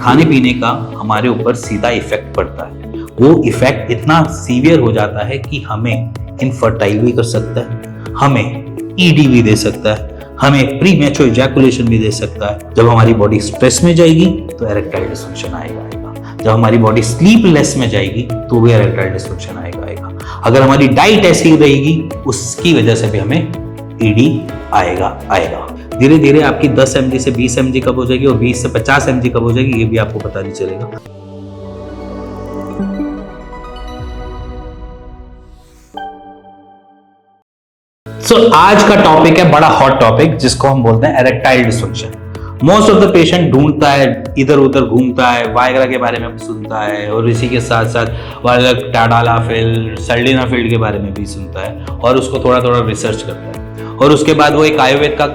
खाने पीने का हमारे ऊपर सीधा इफेक्ट पड़ता है। वो इफेक्ट इतना सीवियर हो जाता है कि हमें इनफर्टाइल भी कर सकता है, हमें ईडी भी दे सकता है, हमें प्री मैच्योर इजैकुलेशन भी दे सकता है। जब हमारी बॉडी स्ट्रेस में जाएगी तो इरेक्टाइल डिसफंक्शन आएगा। जब हमारी बॉडी स्लीपलेस में जाएगी तो भी इरेक्टाइल डिसफंक्शन आएगा। अगर हमारी डाइट ऐसी रहेगी उसकी वजह से भी हमें ईडी आएगा। धीरे धीरे आपकी 10 mg से 20 mg कब हो जाएगी और 20 से 50 mg कब हो जाएगी ये भी आपको पता नहीं चलेगा। आज का टॉपिक है बड़ा हॉट टॉपिक जिसको हम बोलते हैं erectile dysfunction. Most of the patient ढूंढता है, इधर उधर घूमता है, वायग्रा के बारे में सुनता है और इसी के साथ साथ वायग्रा, टैडालाफिल, सल्डेनाफिल के बारे में भी सुनता है और उसको थोड़ा थोड़ा रिसर्च करता है और उसके बाद वो एक आयुर्वेद का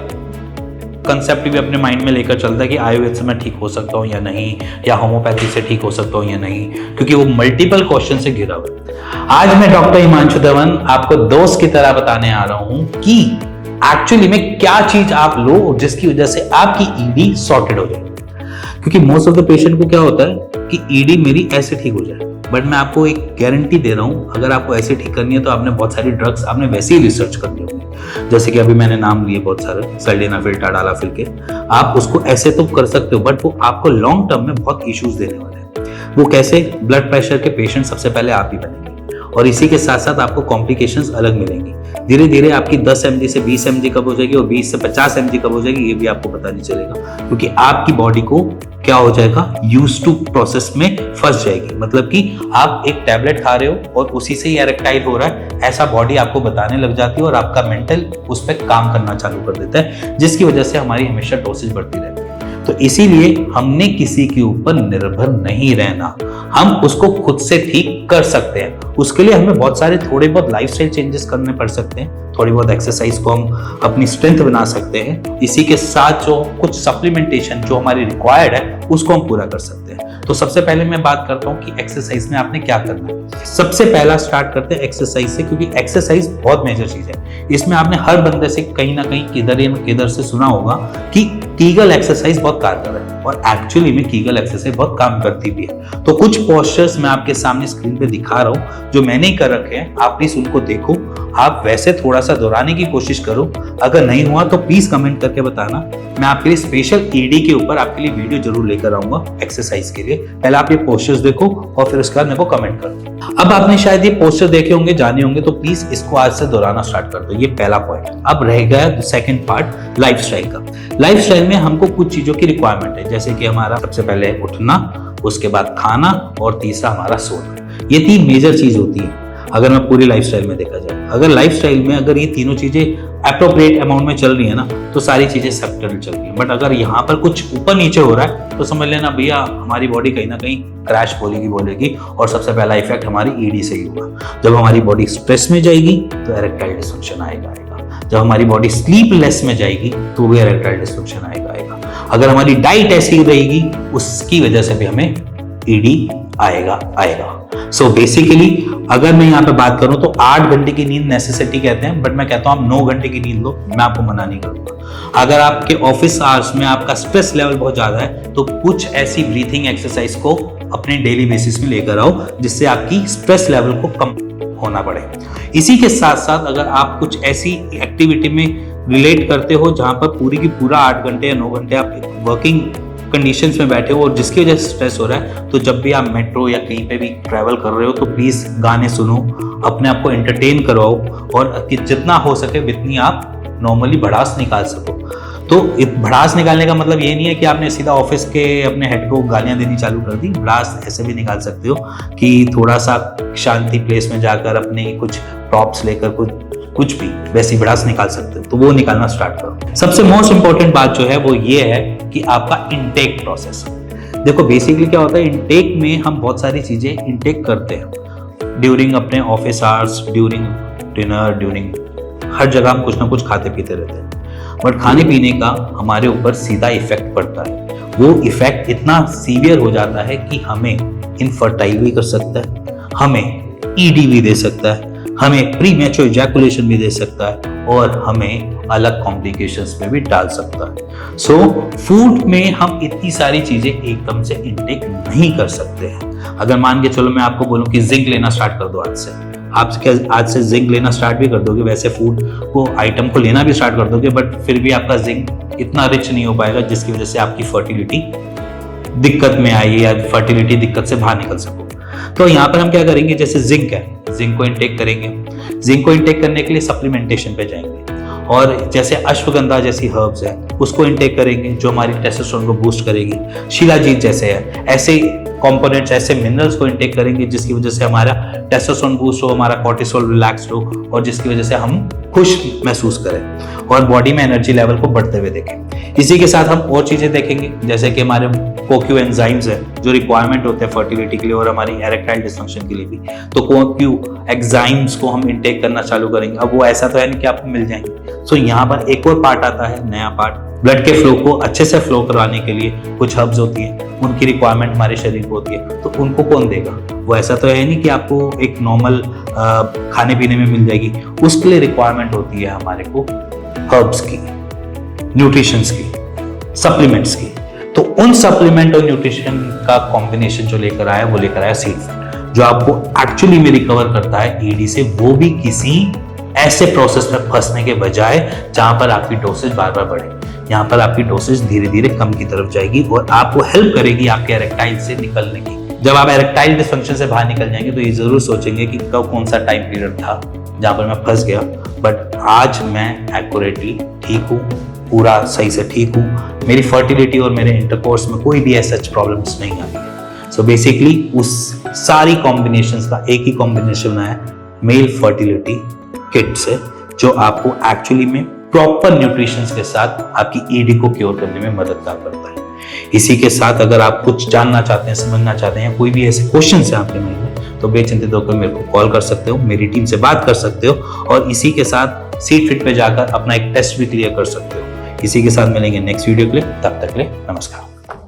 कंसेप्ट भी अपने माइंड में लेकर चलता है कि आयुर्वेद से मैं ठीक हो सकता हूँ या नहीं, या होम्योपैथी से ठीक हो सकता हूँ या नहीं, क्योंकि वो मल्टीपल क्वेश्चन से घिरा हुआ है। आज मैं डॉक्टर हिमांशु धवन आपको दोस्त की तरह बताने आ रहा हूँ कि एक्चुअली में क्या चीज आप लो जिसकी वजह से आपकी ईडी सॉर्टेड हो जाए। क्योंकि मोस्ट ऑफ द पेशेंट को क्या होता है कि ईडी मेरी ऐसे ठीक हो जाए, बट मैं आपको एक गारंटी दे रहा हूँ, अगर आपको ऐसे ठीक करनी है तो आपने बहुत सारी ड्रग्स आपने वैसे ही रिसर्च करनी होगी। जैसे कि अभी मैंने नाम लिए बहुत सारे, सल्डेनाफिल, टैडालाफिल के, आप उसको ऐसे तो कर सकते हो बट वो आपको लॉन्ग टर्म में बहुत इश्यूज देने वाले हैं। वो कैसे? ब्लड प्रेशर के पेशेंट सबसे पहले आप ही बनेंगे और इसी के साथ साथ आपको कॉम्प्लिकेशंस अलग मिलेंगी। धीरे धीरे आपकी 10 mg से 20 mg कब हो जाएगी और 20 से 50 mg कब हो जाएगी ये भी आपको पता नहीं चलेगा, क्योंकि आपकी बॉडी को क्या हो जाएगा, यूज टू प्रोसेस में फंस जाएगी। मतलब कि आप एक टैबलेट खा रहे हो और उसी से ही इरेक्टाइल हो रहा है ऐसा बॉडी आपको बताने लग जाती है और आपका मेंटल उस पर काम करना चालू कर देता है, जिसकी वजह से हमारी हमेशा डोसेज बढ़ती रहती है। तो इसीलिए हमने किसी के ऊपर निर्भर नहीं रहना, हम उसको खुद से ठीक कर सकते हैं। उसके लिए हमें बहुत सारे थोड़े बहुत लाइफस्टाइल चेंजेस करने पड़ सकते हैं, थोड़ी बहुत एक्सरसाइज को हम अपनी स्ट्रेंथ बना सकते हैं, इसी के साथ जो कुछ सप्लीमेंटेशन जो हमारी रिक्वायर्ड है उसको हम पूरा कर सकते हैं। तो सबसे पहले मैं बात करता हूँ कि एक्सरसाइज में आपने क्या करना है। सबसे पहला स्टार्ट करते हैं एक्सरसाइज से, क्योंकि एक्सरसाइज बहुत मेजर चीज है। इसमें आपने हर बंदे से कहीं ना कहीं किधर से सुना होगा कि कीगल एक्सरसाइज बहुत कारगर है, और एक्चुअली में कीगल एक्सरसाइज बहुत काम करती भी है। तो कुछ पोस्चर्स मैं आपके सामने स्क्रीन पे दिखा रहा हूँ जो मैंने ही कर रखे हैं, आप प्लीज उनको देखो, आप वैसे थोड़ा सा दोहराने की कोशिश करो। अगर नहीं हुआ तो प्लीज कमेंट करके बताना, मैं आपके लिए स्पेशल ईडी के ऊपर आपके लिए वीडियो जरूर लेकर आऊंगा एक्सरसाइज के लिए। पहले आप ये पोस्चर्स देखो और फिर उसके बाद मेरे को कमेंट करो। अब आपने शायद ये पोस्टर देखे होंगे, जाने होंगे, तो प्लीज इसको आज से दोहराना स्टार्ट कर दो। ये पहला पॉइंट। अब रह गया सेकंड पार्ट, लाइफस्टाइल का। लाइफस्टाइल में हमको कुछ चीजों की रिक्वायरमेंट है, जैसे कि हमारा सबसे पहले उठना, उसके बाद खाना और तीसरा हमारा सोना। ये 3 मेजर चीज होती है अगर मैं पूरी लाइफस्टाइल में देखा जाए। अगर लाइफस्टाइल में अगर ये तीनों चीजें अप्रोप्रिएट अमाउंट में चल रही है ना तो सारी चीजें सेटल चल रही है। बट अगर यहाँ पर कुछ ऊपर नीचे हो रहा है तो समझ लेना भैया हमारी बॉडी कहीं ना कहीं क्रैश बोलेगी और सबसे पहला इफेक्ट हमारी ईडी से ही होगा। जब हमारी बॉडी स्ट्रेस में जाएगी तो इरेक्टाइल डिसफंक्शन आएगा। जब हमारी बॉडी स्लीपलेस में जाएगी तो भी इरेक्टाइल डिसफंक्शन आएगा। अगर हमारी डाइट ऐसी रहेगी उसकी वजह से भी हमें ईडी आएगा। सो बेसिकली अगर मैं यहाँ पे बात करूं तो 8 घंटे की नींद नेसेसिटी कहते हैं, बट मैं कहता हूं आप 9 घंटे की नींद लो, मैं आपको मना नहीं करूंगा। अगर आपके ऑफिस आवर्स में आपका स्ट्रेस लेवल बहुत ज्यादा है तो कुछ ऐसी ब्रीथिंग एक्सरसाइज को अपने डेली बेसिस में लेकर आओ जिससे आपकी स्ट्रेस लेवल को कम होना पड़े। इसी के साथ साथ अगर आप कुछ ऐसी एक्टिविटी में रिलेट करते हो जहां पर पूरी की पूरा 8 घंटे या 9 घंटे आप वर्किंग कंडीशंस में बैठे हो और जिसकी वजह से स्ट्रेस हो रहा है, तो जब भी आप मेट्रो या कहीं पे भी ट्रैवल कर रहे हो तो प्लीज गाने सुनो, अपने आप को एंटरटेन करवाओ और जितना हो सके जितनी आप नॉर्मली भड़ास निकाल सको। तो भड़ास निकालने का मतलब ये नहीं है कि आपने सीधा ऑफिस के अपने हेड को गालियां देनी चालू कर दी। भड़ास ऐसे भी निकाल सकते हो कि थोड़ा सा शांति प्लेस में जाकर अपने कुछ प्रॉप्स लेकर कुछ भी वैसी भड़ास निकाल सकते हो, तो वो निकालना स्टार्ट करो। सबसे मोस्ट इंपॉर्टेंट बात जो है वो ये है कि आपका इनटेक प्रोसेस। देखो बेसिकली क्या होता है, इनटेक में हम बहुत सारी चीजें इनटेक करते हैं ड्यूरिंग अपने office hours, during dinner, during her जगह हम कुछ ना कुछ खाते पीते रहते हैं। बट खाने पीने का हमारे ऊपर सीधा इफेक्ट पड़ता है। वो इफेक्ट इतना सीवियर हो जाता है कि हमें इनफर्टाइल भी कर सकता है, हमें ईडी भी दे सकता है, हमें प्री मैच्योर इजैकुलेशन भी दे सकता है और हमें अलग कॉम्प्लिकेशंस में भी डाल सकता है। सो फूड में हम इतनी सारी चीजें एकदम से इनटेक नहीं कर सकते हैं। अगर मान के चलो मैं आपको बोलूं कि जिंक लेना स्टार्ट कर दो आज से, आप आज से जिंक लेना स्टार्ट भी कर दोगे, वैसे फूड को आइटम को लेना भी स्टार्ट कर दोगे, बट फिर भी आपका जिंक इतना रिच नहीं हो पाएगा जिसकी वजह से आपकी फर्टिलिटी दिक्कत में आई या फर्टिलिटी दिक्कत से बाहर निकल सको। तो यहाँ पर हम क्या करेंगे, जैसे जिंक है, जिंक को इनटेक करेंगे। जिंक को इनटेक करने के लिए सप्लीमेंटेशन पे जाएंगे, और जैसे अश्वगंधा जैसी हर्ब्स है उसको इनटेक करेंगे जो हमारी टेस्टोस्टेरोन को बूस्ट करेगी। शिलाजीत जैसे है, ऐसे कंपोनेंट्स, ऐसे मिनरल्स को इनटेक करेंगे जिसकी वजह से हमारा टेस्टोस्टेरोन बूस्ट हो, हमारा कोर्टिसोल रिलैक्स हो, और जिसकी वजह से हम खुश महसूस करें और बॉडी में एनर्जी लेवल को बढ़ते हुए देखें। इसी के साथ हम और चीजें देखेंगे, जैसे कि हमारे कोक्यू एंजाइम्स है जो रिक्वायरमेंट होते हैं फर्टिलिटी के लिए और हमारी एरेक्टाइल डिसफंक्शन के लिए भी, तो कोक्यू एंजाइम्स को हम इनटेक करना चालू करेंगे। अब वो ऐसा तो है नहीं कि आपको मिल जाएंगे। सो यहाँ पर एक और पार्ट आता है, नया पार्ट, ब्लड के फ्लो को अच्छे से फ्लो करवाने के लिए कुछ हर्ब्स होती हैं, उनकी रिक्वायरमेंट हमारे शरीर को होती है, तो उनको कौन देगा? वो ऐसा तो है नहीं कि आपको एक नॉर्मल खाने पीने में मिल जाएगी, उसके लिए रिक्वायरमेंट होती है हमारे को हर्ब्स की, न्यूट्रिशंस की, सप्लीमेंट्स की। तो उन सप्लीमेंट और न्यूट्रिशन का कॉम्बिनेशन जो लेकर आया वो लेकर आया सीड फूड, जो आपको एक्चुअली में रिकवर करता है ईडी से, वो भी किसी ऐसे प्रोसेस में फंसने के बजाय जहां पर आपकी डोसेज बार बार बढ़े। यहाँ पर आपकी डोसेज धीरे धीरे कम की तरफ जाएगी और आपको हेल्प करेगी आपके एरेक्टाइल से निकलने की। जब आप एरेक्टाइल डिसफंक्शन से बाहर निकल जाएंगे तो ये जरूर सोचेंगे कि कब कौन सा टाइम पीरियड था जहां पर मैं फंस गया, बट आज मैं एक्यूरेटली ठीक हूँ, पूरा सही से ठीक हूँ, मेरी फर्टिलिटी और मेरे इंटरकोर्स में कोई भी ऐसा प्रॉब्लम्स नहीं आई है। सो बेसिकली उस सारी कॉम्बिनेशंस का एक ही कॉम्बिनेशन है मेल फर्टिलिटी किट से, जो आपको एक्चुअली में प्रॉपर न्यूट्रिशंस के साथ आपकी ईडी को क्योर करने में मददगार करता है। इसी के साथ अगर आप कुछ जानना चाहते हैं, समझना चाहते हैं, कोई भी ऐसे क्वेश्चन है आपके मन में, तो बेचिंतित होकर मेरे को कॉल कर सकते हो, मेरी टीम से बात कर सकते हो, और इसी के साथ सीड फिट पे जाकर अपना एक टेस्ट भी क्लियर कर सकते हो। इसी के साथ मिलेंगे नेक्स्ट वीडियो के लिए, तब तक के लिए नमस्कार।